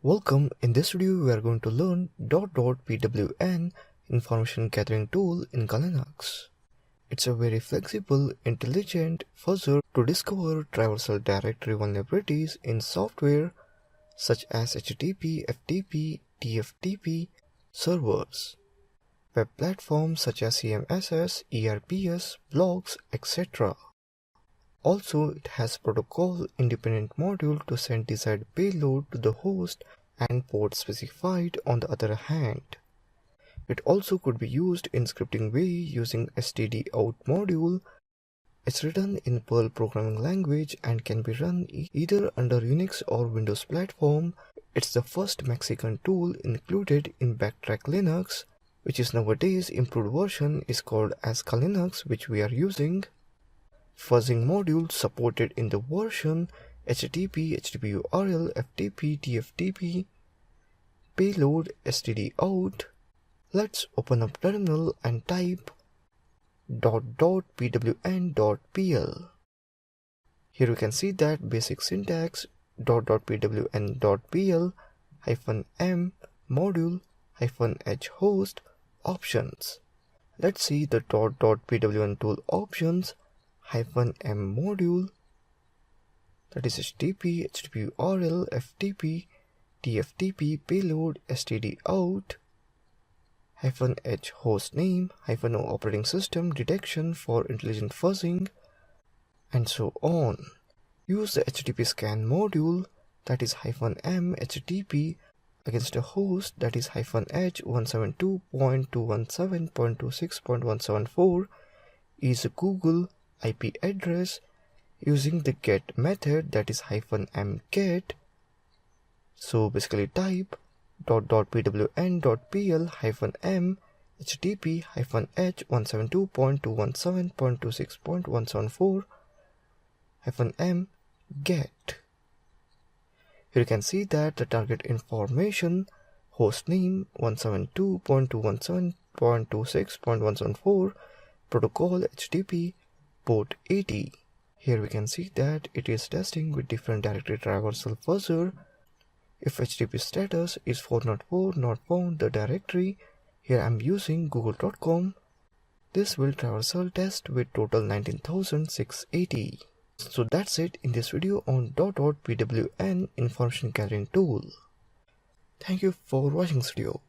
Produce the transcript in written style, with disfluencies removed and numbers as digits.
Welcome. In this video we are going to learn DotDotPwn information gathering tool in Linux. It's a very flexible, intelligent fuzzer to discover traversal directory vulnerabilities in software such as HTTP, FTP, TFTP, servers, web platforms such as CMSS, ERPS, blogs, etc. Also, it has protocol-independent module to send desired payload to the host and port specified on the other hand. It also could be used in scripting way using stdout module. It's written in Perl programming language and can be run either under Unix or Windows platform. It's the first Mexican tool included in Backtrack Linux, which is nowadays improved version is called as Linux, which we are using. Fuzzing module supported in the version HTTP, HTTP URL, FTP, TFTP, payload, stdout. Let's open up terminal and type .pwn.pl. Here you can see that basic syntax .pwn.pl -m module -h host options. Let's see the .pwn tool options -m module, that is HTTP, HTTP URL, FTP, TFTP, payload, stdout, -h host name, -o operating system detection for intelligent fuzzing, and so on. Use the HTTP scan module, that is -m HTTP against a host, that is -h 172.217.26.174 is a Google IP address using the get method, that is -m get. So basically type .pwn.pl -m http -h 172.217.26.174 -m get. Here you can see that the target information, host name 172.217.26.174, protocol HTTP, port 80. Here we can see that it is testing with different directory traversal fuzzer. If HTTP status is 404 not found the directory, here I am using google.com. This will traversal test with total 19,680. So that's it in this video on .pwn information gathering tool. Thank you for watching this video.